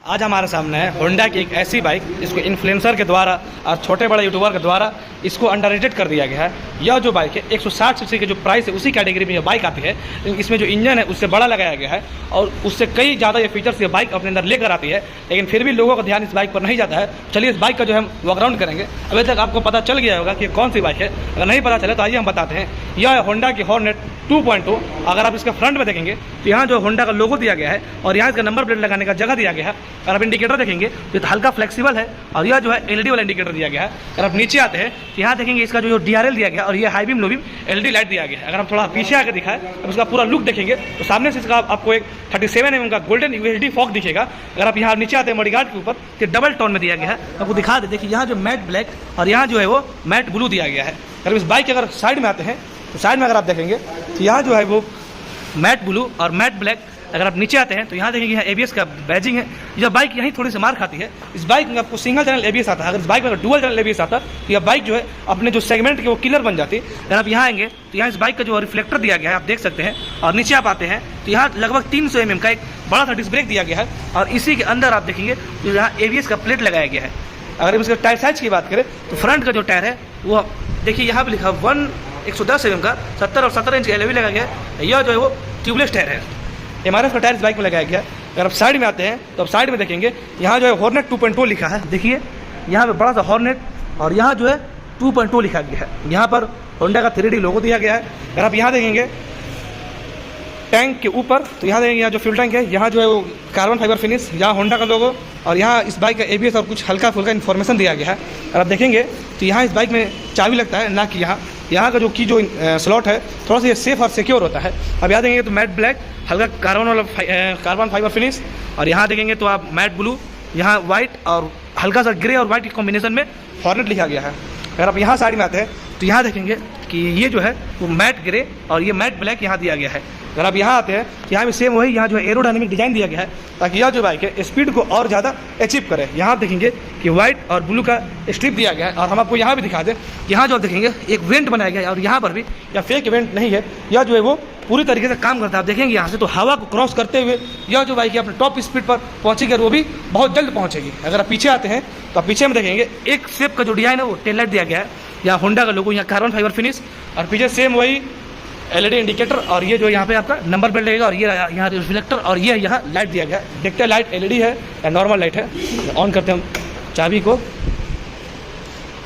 आज हमारे सामने है होंडा की एक ऐसी बाइक जिसको इन्फ्लुएंसर के द्वारा और छोटे बड़े यूट्यूबर के द्वारा इसको अंडररेटेड कर दिया गया है। यह जो बाइक है 160 सीसी की जो प्राइस है उसी कैटेगरी में यह बाइक आती है, लेकिन इसमें जो इंजन है उससे बड़ा लगाया गया है और उससे कई ज़्यादा ये फीचर्स ये बाइक अपने अंदर लेकर आती है, लेकिन फिर भी लोगों का ध्यान इस बाइक पर नहीं जाता है। चलिए इस बाइक का जो है हम वॉकराउंड करेंगे। अभी तक आपको पता चल गया होगा कि कौन सी बाइक है, अगर नहीं पता चले तो आइए हम बताते हैं। यह है होंडा की हॉर्नेट 2.2। अगर आप इसका फ्रंट में देखेंगे तो यहाँ जो होंडा का लोगो दिया गया है और यहाँ इसका नंबर प्लेट लगाने का जगह दिया गया है। अगर आप इंडिकेटर देखेंगे तो हल्का फ्लेक्सिबल है और यह जो है एलईडी वाला इंडिकेटर दिया गया है। अगर आप नीचे आते हैं तो यहाँ देखेंगे इसका जो डीआरएल दिया गया और ये high beam low beam LED light दिया गया है। अगर आप थोड़ा पीछे आकर दिखाएं तो उसका पूरा लुक देखेंगे तो सामने से इसका आपको एक 37 mm का गोल्डन यूएसडी फॉग दिखेगा। अगर आप यहाँ नीचे आते हैं मडगार्ड के ऊपर तो डबल टोन में दिया गया है। आपको दिखा दे, देखिए यहाँ जो मैट ब्लैक और यहाँ जो है वो मैट ब्लू दिया गया है। अगर इस बाइक के अगर साइड में आते हैं तो साइड में अगर आप देखेंगे तो यहाँ जो है वो मैट ब्लू और मैट ब्लैक। अगर आप नीचे आते हैं तो यहाँ देखेंगे यहाँ एबीएस का बैजिंग है। यह बाइक यहीं थोड़ी सी मार खाती है। इस बाइक में आपको सिंगल चैनल एबीएस आता है। अगर इस बाइक में अगर डुअल चैनल एबीएस आता तो यह बाइक जो है अपने जो सेगमेंट के वो किलर बन जाती। अगर आप यहाँ आएंगे तो यहाँ इस बाइक का जो रिफ्लेक्टर दिया गया है आप देख सकते हैं, और नीचे आप आते हैं तो यहाँ लगभग 300 mm का एक बड़ा सा डिस्क ब्रेक दिया गया है और इसी के अंदर आप देखेंगे तो यहाँ एबीएस का प्लेट लगाया गया है। अगर इसके टायर साइज की बात करें तो फ्रंट का जो टायर है वो देखिए यहाँ पर लिखा 110 mm का 70 और 17 इंच का एलवी लगा गया है। यह जो है वो ट्यूबलेस टायर है। एमआरएफ का टायर इस बाइक में लगाया गया है। अगर आप साइड में आते हैं तो आप साइड में देखेंगे यहाँ जो है हॉर्नेट 2.2 लिखा है। देखिए यहाँ पे बड़ा सा हॉर्नेट और यहाँ जो है 2.2 लिखा गया है। यहाँ पर होंडा का 3D लोगो दिया गया है। अगर आप यहाँ देखेंगे टैंक के ऊपर तो यहाँ देखेंगे यहाँ जो फ्यूल टैंक है यहाँ जो है वो कार्बन फाइबर फिनिश, यहाँ होंडा का लोगो और यहाँ इस बाइक का एबीएस और कुछ हल्का फुल्का इन्फॉर्मेशन दिया गया है। अगर आप देखेंगे तो यहाँ इस बाइक में चाबी लगता है, ना कि यहाँ का जो की जो स्लॉट है थोड़ा सा ये सेफ और सिक्योर होता है। अब यहाँ देखेंगे तो मैट ब्लैक हल्का कार्बन फाइबर फिनिश और यहाँ देखेंगे तो आप मैट ब्लू, यहाँ वाइट और हल्का सा ग्रे और वाइट के कॉम्बिनेशन में हॉर्नेट लिखा गया है। अगर आप यहाँ साइड में आते हैं तो यहाँ देखेंगे कि ये जो है वो मैट ग्रे और ये मैट ब्लैक यहाँ दिया गया है। अगर आप यहाँ आते हैं तो यहाँ भी सेम वही यहाँ जो है एरोडायनेमिक डिज़ाइन दिया गया है ताकि यह जो बाइक है स्पीड को और ज़्यादा अचीव करे। यहाँ देखेंगे कि वाइट और ब्लू का स्ट्रिप दिया गया है और हम आपको यहाँ भी दिखा दें, यहाँ जो आप देखेंगे एक वेंट बनाया गया है और यहाँ पर भी यह फेक वेंट नहीं है, यह जो है वो पूरी तरीके से काम करता है। आप देखेंगे यहाँ से तो हवा को क्रॉस करते हुए यह जो बाइक है अपने टॉप स्पीड पर पहुँचेगी और वो भी बहुत जल्द पहुँचेगी। अगर आप पीछे आते हैं तो आप पीछे में देखेंगे एक शेप का जो डिज़ाइन है वो टेल लाइट दिया गया है, यहाँ होंडा का लोगो, यहाँ कार्बन फाइबर फिनिश और पीछे सेम वही एलईडी इंडिकेटर और ये जो यहाँ पे आपका नंबर प्लेट लगेगा और ये यहाँ रिफ्लेक्टर और ये यहाँ लाइट दिया गया है। देखते हैं लाइट एलईडी है या नॉर्मल लाइट है। ऑन करते हैं हम चाबी को,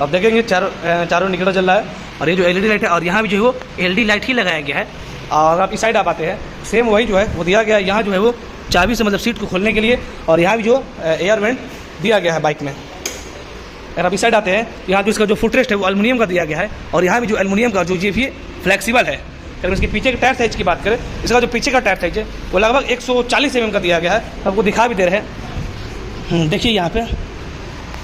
अब देखेंगे चारों इंडिकेटर जल रहा है और ये जो एलईडी लाइट है और यहाँ भी जो है वो एलईडी लाइट ही लगाया गया है। और आप इस साइड आप आते हैं सेम वही जो है वो दिया गया है, यहाँ जो है वो चाबी से मतलब सीट को खोलने के लिए और यहाँ भी जो एयर वेंट दिया गया है बाइक में। अगर आप इस साइड आते हैं यहाँ जो इसका जो फुटरेस्ट है वो एल्युमिनियम का दिया गया है और यहाँ भी जो एल्युमिनियम का जो ये भी फ्लेक्सिबल है। अगर इसके पीछे के टायर साइज की बात करें, इसका जो पीछे का टायर साइज है वो लगभग 140 mm का दिया गया है। आपको दिखा भी दे रहे हैं, देखिए यहाँ पे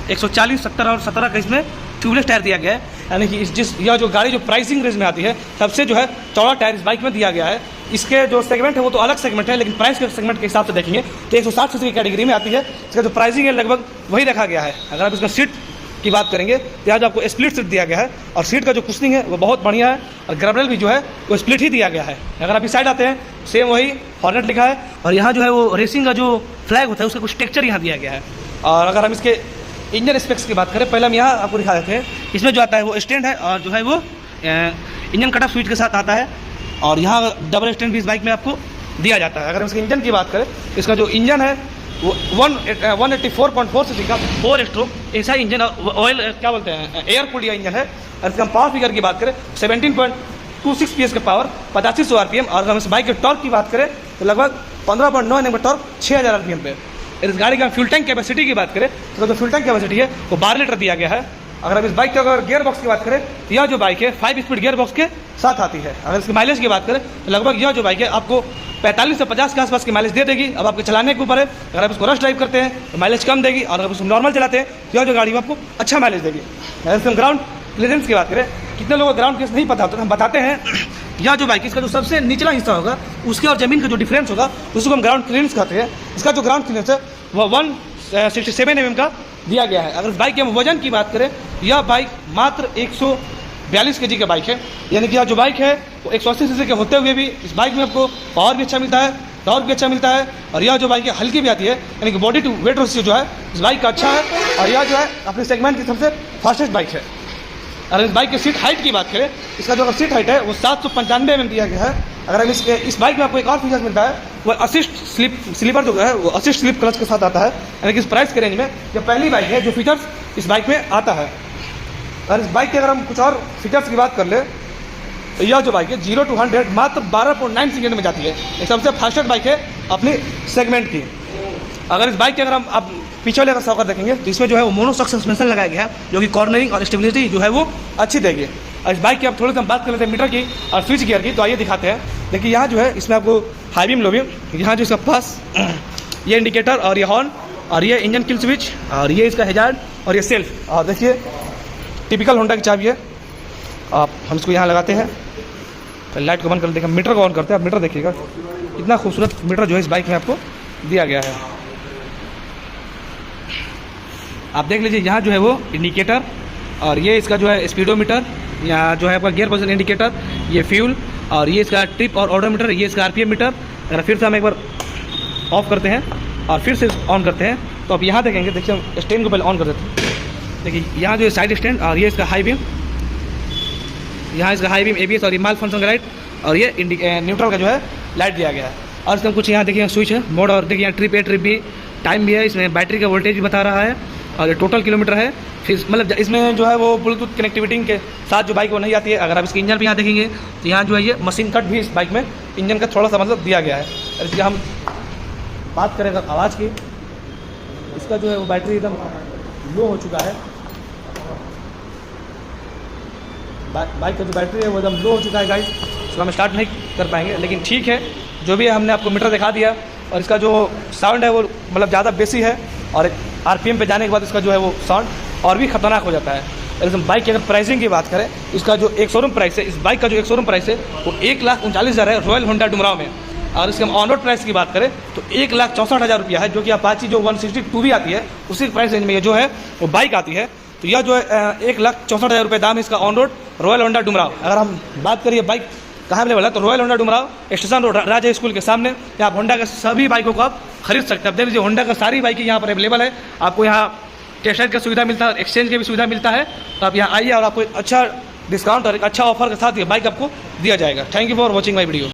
140, 70 और 17 का इसमें ट्यूबलेस टायर दिया गया है। यानी कि यह जो गाड़ी जो प्राइसिंग रेंज में आती है सबसे जो है चौड़ा टायर इस बाइक में दिया गया है। इसके जो सेगमेंट है वो तो अलग सेगमेंट है, लेकिन प्राइस के सेगमेंट के हिसाब से देखेंगे तो 160 सीसी की कैटेगरी में आती है। इसका जो प्राइसिंग है लगभग वही रखा गया है। अगर आप इसका सीट की बात करेंगे तो यहाँ जो आपको स्प्लिट सीट दिया गया है और सीट का जो कुशनिंग है वो बहुत बढ़िया है और ग्रैबल भी जो है वो स्प्लिट ही दिया गया है। अगर आप इस साइड आते हैं सेम वही हॉर्नेट लिखा है और यहाँ जो है वो रेसिंग का जो फ्लैग होता है उसका कुछ टेक्चर यहाँ दिया गया है। और अगर हम इसके इंजन स्पेक्स की बात करें, पहले हम यहाँ आपको दिखा देते हैं। इसमें जो आता है वो स्टैंड है और जो है वो इंजन कट ऑफ स्विच के साथ आता है और यहाँ डबल स्टैंड भी इस बाइक में आपको दिया जाता है। अगर हम इसके इंजन की बात करें, इसका जो इंजन है वो 184.4 सीसी का 4 स्ट्रोक ऐसा इंजन ऑयल क्या बोलते हैं एयर कूल्ड इंजन है। और इसका पावर फिगर की बात करें 17.26 PS का पावर, 8500 RPM। और अगर हम इस बाइक के टॉर्क की बात करें तो लगभग 15.9 Nm का टॉर्क 6000 RPM पे। इस गाड़ी का फ्यूल टैंक कैपेसिटी की बात करें तो जो फ्यूल टैंक कैपेसिटी है वो 12 लीटर दिया गया है। अगर हम इस बाइक के अगर गियर बॉक्स की बात करें तो यह जो बाइक है 5 स्पीड गियर बॉक्स के साथ आती है। अगर इसकी माइलेज की बात करें तो लगभग यह जो बाइक है आपको 45 से 50 के आसपास की माइलेज दे देगी। अब आपके चलाने के ऊपर है, अगर आप इसको रश ड्राइव करते हैं तो माइलेज कम देगी और अगर इसको नॉर्मल चलाते हैं तो यह जो गाड़ी में आपको अच्छा माइलेज देगी। अगर इसमें ग्राउंड क्लियरेंस की बात करें, कितने लोगों को ग्राउंड क्लियरेंस नहीं पता होता तो हम बताते हैं। यह जो बाइक इसका जो सबसे निचला हिस्सा होगा उसके और ज़मीन का जो डिफरेंस होगा उसको हम ग्राउंड क्लियरेंस कहते हैं। इसका जो ग्राउंड क्लियरेंस है वह 167 mm का दिया गया है। अगर बाइक के वजन की बात करें, यह बाइक मात्र 142 kg का बाइक है। यानी कि यह जो बाइक है वो 180 सीसी के होते हुए भी इस बाइक में आपको पावर भी अच्छा मिलता है टॉर्क भी अच्छा मिलता है। और यह जो बाइक है हल्की भी आती है, यानी कि बॉडी टू वेट रेशियो जो है इस बाइक का अच्छा है। और यह जो है अपने सेगमेंट की सबसे फास्टेस्ट बाइक है। अगर इस बाइक की सीट हाइट की बात करें, इसका जो सीट हाइट है वो 795 mm दिया गया है। अगर हम इस बाइक में आपको एक और फीचर मिलता है, वो असिस्ट स्लीपर जो है वो असिस्ट स्लिप क्लच के साथ आता है, यानी कि इस प्राइस के रेंज में यह पहली बाइक है जो फीचर्स इस बाइक में आता है। और इस बाइक के अगर हम कुछ और फीचर्स की बात कर ले, तो यह जो बाइक है 0 to 100 मात्र 12.9 सेकेंड में जाती है। ये सबसे फास्टेस्ट बाइक है अपनी सेगमेंट की। अगर इस बाइक के अगर हम अब पीछे वाले का सॉकर देखेंगे तो इसमें जो है वो मोनोशॉक सस्पेंशन लगाया गया है, जो कि कॉर्नरिंग और स्टेबिलिटी जो है वो अच्छी देगी। और इस बाइक की अब थोड़ी सी हम बात कर लेते हैं मीटर की और स्विच गियर की, तो आइए दिखाते हैं। देखिए यहाँ जो है इसमें आपको हाई बीम लो बीम, यहाँ जो इसका पास ये इंडिकेटर और ये हॉर्न और ये इंजन किल स्विच और ये इसका हैजार्ड और ये सेल्फ। और देखिए टिपिकल होंडा की चाबी है। आप हम इसको यहाँ लगाते हैं, तो लाइट को बंद कर देखें, मीटर को ऑन करते हैं। आप मीटर देखिएगा, इतना खूबसूरत मीटर जो है इस बाइक में आपको दिया गया है। आप देख लीजिए यहाँ जो है वो इंडिकेटर और ये इसका जो है स्पीडोमीटर, यहाँ जो है आपका गियर पोजीशन इंडिकेटर, ये फ्यूल और ये इसका ट्रिप और ऑडोमीटर, ये इसका RPM मीटर। अगर फिर से हम एक बार ऑफ करते हैं और फिर से ऑन करते हैं तो आप यहाँ देखेंगे, देखिए हम स्टैंड को पहले ऑन कर देते हैं। देखिए यहाँ जो है साइड स्टैंड और ये इसका हाई बीम, यहाँ इसका हाई बीम ABS और ये माल फंक्शन का लाइट और ये न्यूट्रल का जो है लाइट दिया गया है। और इसका कुछ यहाँ देखिए स्विच है, मोड, और देखिए यहाँ trip A trip B, time भी है, इसमें बैटरी का वोल्टेज भी बता रहा है और ये टोटल किलोमीटर है। फिर मतलब इसमें जो है वो ब्लूटूथ कनेक्टिविटी के साथ जो बाइक वो नहीं आती है। अगर आप इसकी इंजन भी यहाँ देखेंगे तो यहाँ जो है ये मशीन कट भी इस बाइक में इंजन का थोड़ा सा मतलब दिया गया है। और इसकी हम बात करें अगर आवाज़ की, इसका जो है वो बैटरी एकदम लो हो चुका है, बाइक का जो बैटरी है वो एकदम लो हो चुका है गाइस, इसको हम स्टार्ट नहीं कर पाएंगे। लेकिन ठीक है, जो भी है हमने आपको मीटर दिखा दिया। और इसका जो साउंड है वो मतलब ज़्यादा बेसी है और RPM पे जाने के बाद इसका जो है वो साउंड और भी खतरनाक हो जाता है। एकदम बाइक की अगर प्राइसिंग की बात करें, इसका जो एक शोरूम प्राइस है, इस बाइक का जो एक शोरूम प्राइस है वो 1,39,000 है रॉयल होंडा डुमराव में। और इसके हम ऑन रोड प्राइस की बात करें तो 1,64,000 रुपया है, जो कि अपाची जो 162 भी आती है उसी प्राइस रेंज में ये जो है वो बाइक आती है। तो यह जो है 1,64,000 रुपये दाम है इसका on road royal Honda Dumraon. अगर हम बात करिए बाइक कहाँ अवेलेबल है, तो royal Honda Dumraon station road Raja school के सामने, यहाँ होंडा के सभी बाइकों को आप खरीद सकते हैं। अब देख लीजिए होंडा का सारी बाइकें यहाँ पर अवेलेबल है। आपको यहाँ टेस्ट राइड का सुविधा मिलता है और एक्सचेंज की भी सुविधा मिलता है। तो आप यहाँ आइए और आपको एक अच्छा डिस्काउंट और एक अच्छा ऑफर के साथ ये बाइक आपको दिया जाएगा। Thank you for watching my video.